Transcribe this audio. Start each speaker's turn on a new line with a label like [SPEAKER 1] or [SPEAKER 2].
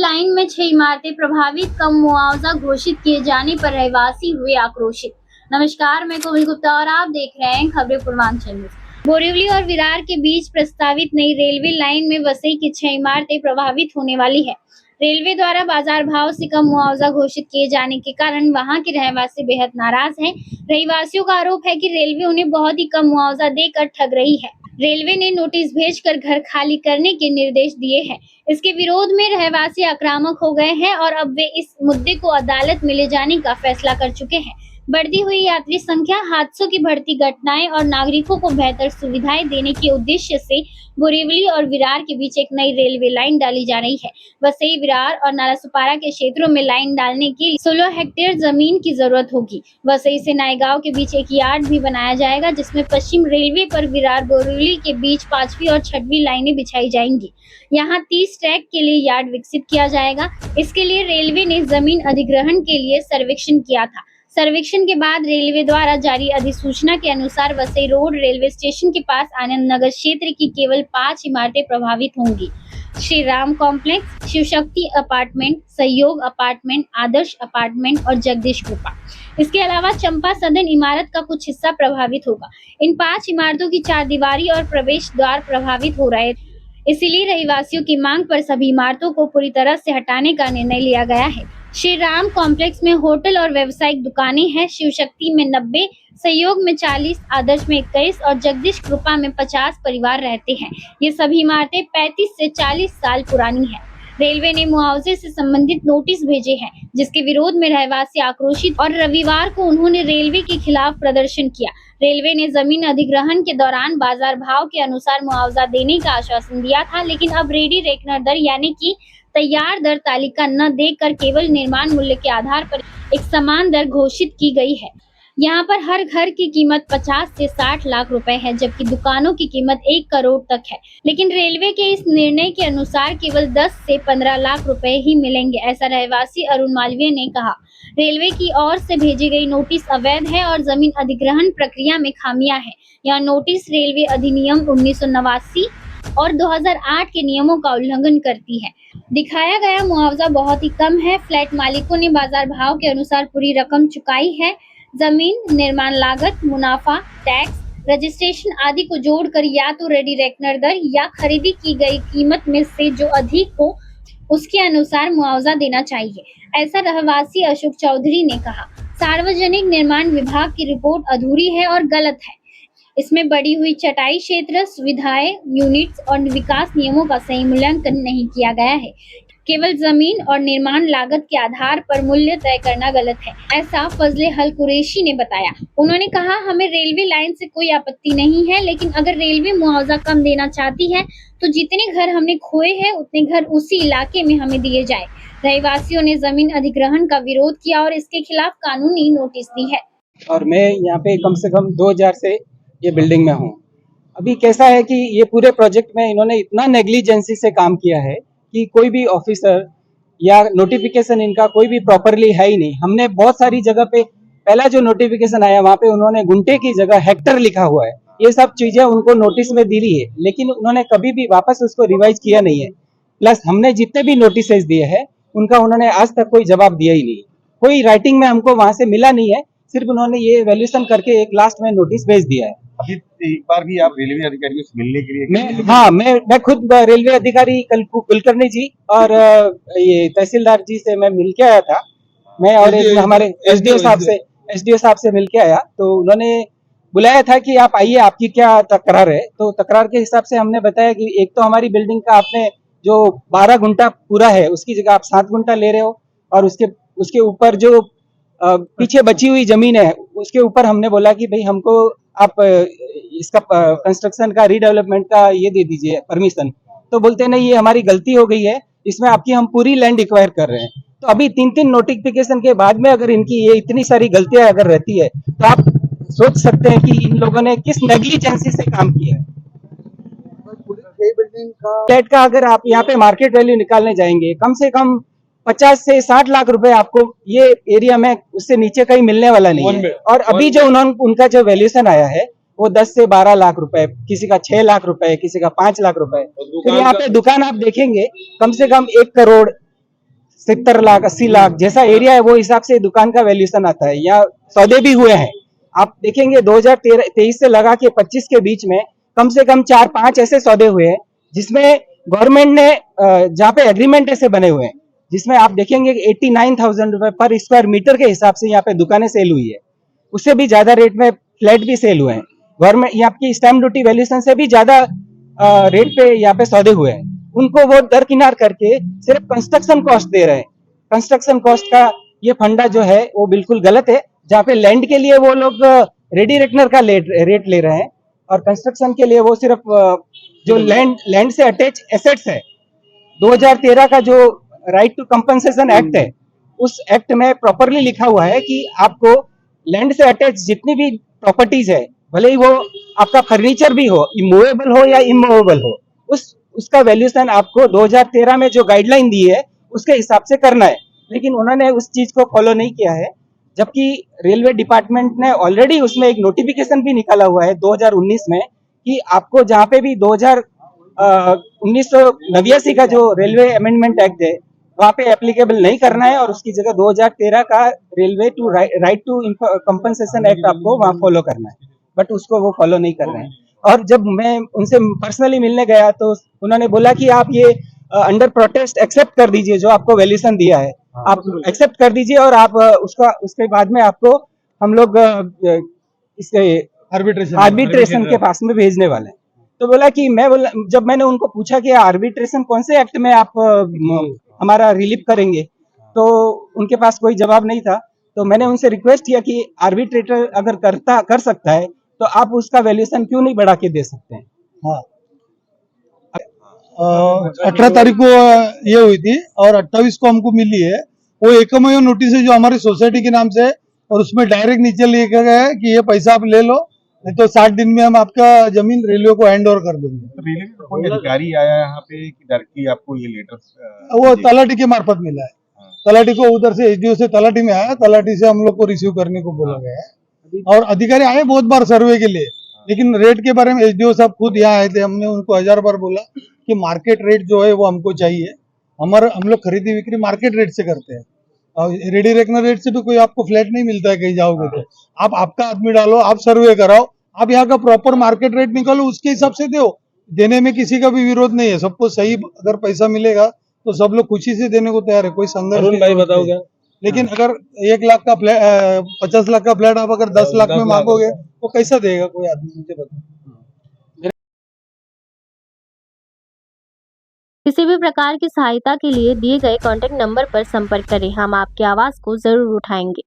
[SPEAKER 1] Line में 6 इमारतें प्रभावित, कम मुआवजा घोषित किए जाने पर रहवासी हुए आक्रोशित। नमस्कार, मैं कोमल गुप्ता और आप देख रहे हैं खबरें पूर्वांचल न्यूज। बोरिवली और विरार के बीच प्रस्तावित नई रेलवे लाइन में वसई की 6 इमारतें प्रभावित होने वाली है। रेलवे द्वारा बाजार भाव से कम मुआवजा घोषित किए जाने के कारण वहां के रहवासी बेहद नाराज हैं। रहवासियों का आरोप है कि रेलवे उन्हें बहुत ही कम मुआवजा देकर ठग रही है। रेलवे ने नोटिस भेजकर घर खाली करने के निर्देश दिए हैं। इसके विरोध में रहवासी आक्रामक हो गए हैं और अब वे इस मुद्दे को अदालत में ले जाने का फैसला कर चुके हैं। बढ़ती हुई यात्री संख्या, हादसों की बढ़ती घटनाएं और नागरिकों को बेहतर सुविधाएं देने के उद्देश्य से बोरिवली और विरार के बीच एक नई रेलवे लाइन डाली जा रही है। वसई, विरार और नालासोपारा के क्षेत्रों में लाइन डालने के लिए 16 हेक्टेयर जमीन की जरूरत होगी। वसई से नायगांव के बीच एक यार्ड भी बनाया जाएगा, जिसमें पश्चिम रेलवे पर विरार बोरिवली के बीच 5वीं और 6वीं लाइनें बिछाई जाएंगी। यहाँ 30 ट्रैक के लिए यार्ड विकसित किया जाएगा। इसके लिए रेलवे ने जमीन अधिग्रहण के लिए सर्वेक्षण किया था। सर्वेक्षण के बाद रेलवे द्वारा जारी अधिसूचना के अनुसार वसई रोड रेलवे स्टेशन के पास आनंद नगर क्षेत्र की केवल 5 इमारतें प्रभावित होंगी। श्री राम कॉम्प्लेक्स, शिव शक्ति अपार्टमेंट, सहयोग अपार्टमेंट, आदर्श अपार्टमेंट और जगदीश कृपा। इसके अलावा चंपा सदन इमारत का कुछ हिस्सा प्रभावित होगा। इन 5 इमारतों की 4 दीवारी और प्रवेश द्वार प्रभावित हो रहे, इसीलिए रहवासियों की मांग पर सभी इमारतों को पूरी तरह से हटाने का निर्णय लिया गया है। श्री राम कॉम्प्लेक्स में होटल और व्यावसायिक दुकानें हैं। शिव शक्ति में 90, सहयोग में 40, आदर्श में 21 और जगदीश कृपा में 50 परिवार रहते हैं। ये सभी इमारतें 35 से 40 साल पुरानी हैं। रेलवे ने मुआवजे से संबंधित नोटिस भेजे हैं, जिसके विरोध में रहवासी आक्रोशित और रविवार को उन्होंने रेलवे के खिलाफ प्रदर्शन किया। रेलवे ने जमीन अधिग्रहण के दौरान बाजार भाव के अनुसार मुआवजा देने का आश्वासन दिया था, लेकिन अब रेडी रेकनर दर यानी कि तैयार दर तालिका न देकर केवल निर्माण मूल्य के आधार पर एक समान दर घोषित की गई है। यहाँ पर हर घर की कीमत 50 से 60 लाख रुपए है, जबकि दुकानों की कीमत 1 करोड़ तक है। लेकिन रेलवे के इस निर्णय के अनुसार केवल 10 से 15 लाख रुपए ही मिलेंगे, ऐसा रहवासी अरुण मालवीय ने कहा। रेलवे की ओर से भेजी गई नोटिस अवैध है और जमीन अधिग्रहण प्रक्रिया में खामियां हैं। यह नोटिस रेलवे अधिनियम 1989 और 2008 के नियमों का उल्लंघन करती है। दिखाया गया मुआवजा बहुत ही कम है। फ्लैट मालिकों ने बाजार भाव के अनुसार पूरी रकम चुकाई है। जमीन, निर्माण लागत, मुनाफा, टैक्स, रजिस्ट्रेशन आदि को जोड़कर या तो रेडी रेकनर दर या खरीदी की गई कीमत में से जो अधिक हो उसके अनुसार मुआवजा देना चाहिए, ऐसा रहवासी अशोक चौधरी ने कहा। सार्वजनिक निर्माण विभाग की रिपोर्ट अधूरी है और गलत है। इसमें बढ़ी हुई चटाई क्षेत्र, सुविधाएं, यूनिट्स और विकास नियमों का सही मूल्यांकन नहीं किया गया है। केवल जमीन और निर्माण लागत के आधार पर मूल्य तय करना गलत है, ऐसा फजले हल कुरैशी ने बताया। उन्होंने कहा, हमें रेलवे लाइन से कोई आपत्ति नहीं है, लेकिन अगर रेलवे मुआवजा कम देना चाहती है तो जितने घर हमने खोए हैं उतने घर उसी इलाके में हमें दिए जाए। रहवासियों ने जमीन अधिग्रहण का विरोध किया और इसके खिलाफ कानूनी नोटिस दी है।
[SPEAKER 2] और मैं यहाँ पे कम से कम 2000 से ये बिल्डिंग में हूँ। अभी कैसा है कि ये पूरे प्रोजेक्ट में इन्होंने इतना नेग्लिजेंसी से काम किया है कि कोई भी ऑफिसर या नोटिफिकेशन इनका कोई भी प्रॉपरली है ही नहीं। हमने बहुत सारी जगह पे पहला जो नोटिफिकेशन आया वहाँ पे उन्होंने गुंटे की जगह हेक्टर लिखा हुआ है। ये सब चीजें उनको नोटिस में दी है, लेकिन उन्होंने कभी भी वापस उसको रिवाइज किया नहीं है। प्लस हमने जितने भी नोटिसेज दिए हैं उनका उन्होंने आज तक कोई जवाब दिया ही नहीं। कोई राइटिंग में हमको वहां से मिला नहीं है, सिर्फ उन्होंने ये वैल्यूएशन करके एक लास्ट में नोटिस भेज दिया है।
[SPEAKER 3] अभी एक बार भी आप रेलवे अधिकारियों से मिलने के लिए
[SPEAKER 2] मैं खुद रेलवे अधिकारी कुलकर्णी जी और ये तहसीलदार जी से मैं मिल के आया था। मैं और हमारे एसडीओ साहब से मिल के आया, तो उन्होंने बुलाया था कि आप आइए, आपकी क्या तकरार है। तो तकरार के हिसाब से हमने बताया कि एक तो हमारी बिल्डिंग का आपने जो 12 गुंटा पूरा है उसकी जगह आप 7 गुंटा ले रहे हो, और उसके ऊपर जो पीछे बची हुई जमीन है उसके ऊपर हमने बोला कि भाई हमको आप इसका कंस्ट्रक्शन का रीडेवलपमेंट का ये दे दीजिए परमिशन। तो बोलते नहीं, ये हमारी गलती हो गई है, इसमें आपकी हम पूरी लैंड एक्वायर कर रहे हैं। तो अभी 3 नोटिफिकेशन के बाद में अगर इनकी ये इतनी सारी गलतियां अगर रहती है तो आप सोच सकते हैं कि इन लोगों ने किस नेग्लिजेंसी से काम किया है। फ्लैट का अगर आप यहाँ पे मार्केट वैल्यू निकालने जाएंगे, कम से कम 50 से 60 लाख रुपए आपको ये एरिया में उससे नीचे कहीं मिलने वाला नहीं है। और अभी जो उनका जो वैल्यूएशन आया है वो 10 से 12 लाख रुपए, किसी का 6 लाख रुपए, किसी का 5 लाख रुपए। फिर यहाँ पे दुकान आप देखेंगे कम से कम 1 करोड़ 70 लाख 80 लाख जैसा एरिया है वो हिसाब से दुकान का वैल्यूएशन आता है। या सौदे भी हुए हैं, आप देखेंगे 2023 से लगा के 25 के बीच में कम से कम 4-5 ऐसे सौदे हुए हैं जिसमें गवर्नमेंट ने जहाँ पे एग्रीमेंट ऐसे बने हुए हैं जिसमें आप देखेंगे 89,000 रुपए पर स्क्वायर मीटर के हिसाब से यहाँ पे दुकानें सेल हुई है। उससे भी ज्यादा रेट में फ्लैट भी सेल हुए हैं। गवर्नमेंट यहाँ की स्टैम्प ड्यूटी वैल्यूएशन से भी ज्यादा रेट पे यहाँ पे सौदे हुए हैं। उनको वो दरकिनार करके सिर्फ कंस्ट्रक्शन कॉस्ट दे रहे हैं। कंस्ट्रक्शन कॉस्ट का ये फंडा जो है वो बिल्कुल गलत है। जहाँ पे लैंड के लिए वो लोग रेडी रेकनर का रेट ले रहे हैं और कंस्ट्रक्शन के लिए वो सिर्फ जो लैंड से अटैच एसेट्स है 2013 का जो राइट टू कंपनसेशन एक्ट है उस एक्ट में प्रॉपरली लिखा हुआ है कि आपको लैंड से अटैच जितनी भी प्रॉपर्टीज है भले ही वो आपका फर्नीचर भी हो, मूवेबल हो या इमूवेबल हो, उसका वैल्यूएशन आपको 2013 में जो गाइडलाइन दी है उसके हिसाब से करना है। लेकिन उन्होंने उस चीज को फॉलो नहीं किया है, जबकि रेलवे डिपार्टमेंट ने ऑलरेडी उसमें एक नोटिफिकेशन भी निकाला हुआ है 2019 में कि आपको जहाँ पे भी 1989 का जो रेलवे अमेंडमेंट एक्ट है वहाँ पे एप्लीकेबल नहीं करना है और उसकी जगह 2013 का railway to right to compensation act आपको वहाँ फॉलो करना है, बट उसको वो फॉलो नहीं कर रहे हैं। और जब मैं उनसे पर्सनली मिलने गया तो उन्होंने बोला कि आप ये अंडर प्रोटेस्ट एक्सेप्ट कर दीजिए, जो आपको वैल्यूएशन दिया है आप एक्सेप्ट कर दीजिए और आप उसके बाद में आपको हम लोग इसके आर्बिट्रेशन के पास में भेजने वाले हैं। तो बोला कि जब मैंने उनको पूछा कि आर्बिट्रेशन कौन से एक्ट में आप हमारा रिलीफ करेंगे तो उनके पास कोई जवाब नहीं था। तो मैंने उनसे रिक्वेस्ट किया कि आर्बिट्रेटर अगर कर सकता है तो आप उसका वैल्यूएशन क्यों नहीं बढ़ा के दे सकते हैं।
[SPEAKER 4] हाँ 18 तारीख को ये हुई थी और 28 को हमको मिली है। वो एकमय नोटिस है जो हमारी सोसाइटी के नाम से है और उसमें डायरेक्ट नीचे लिखा गया है कि ये पैसा आप ले लो, नहीं तो 60 दिन में हम आपका जमीन रेलवे को हैंड ओवर कर देंगे।
[SPEAKER 3] तो रेलवे का कोई अधिकारी आया यहाँ पे कि डर की आपको ये लेटर
[SPEAKER 4] वो तलाटी के मार्फत मिला है। तलाटी को उधर से एसडीओ से तलाटी में आया, तलाटी से हम लोग को रिसीव करने को बोला गया है और अधिकारी आए बहुत बार सर्वे के लिए, लेकिन रेट के बारे में एसडीओ साहब खुद यहाँ आए थे। हमने उनको 1000 बार बोला कि मार्केट रेट जो है वो हमको चाहिए। हम लोग खरीदी बिक्री मार्केट रेट से करते हैं और रेडी रेकनर रेट से भी कोई आपको फ्लैट नहीं मिलता है कहीं जाओगे तो। आप आपका आदमी डालो, आप सर्वे कराओ, आप यहाँ का प्रॉपर मार्केट रेट निकालो, उसके हिसाब से दो। देने में किसी का भी विरोध नहीं है, सबको सही अगर पैसा मिलेगा तो सब लोग खुशी से देने को तैयार है, कोई संघर्ष भाई बताओगे। लेकिन अगर 1 लाख का फ्लैट 50 लाख का फ्लैट आप अगर 10 लाख में मांगोगे तो कैसा देगा कोई आदमी, मुझे बताओ।
[SPEAKER 5] किसी भी प्रकार की सहायता के लिए दिए गए कॉन्टैक्ट नंबर पर संपर्क करें, हम आपकी आवाज को जरूर उठाएंगे।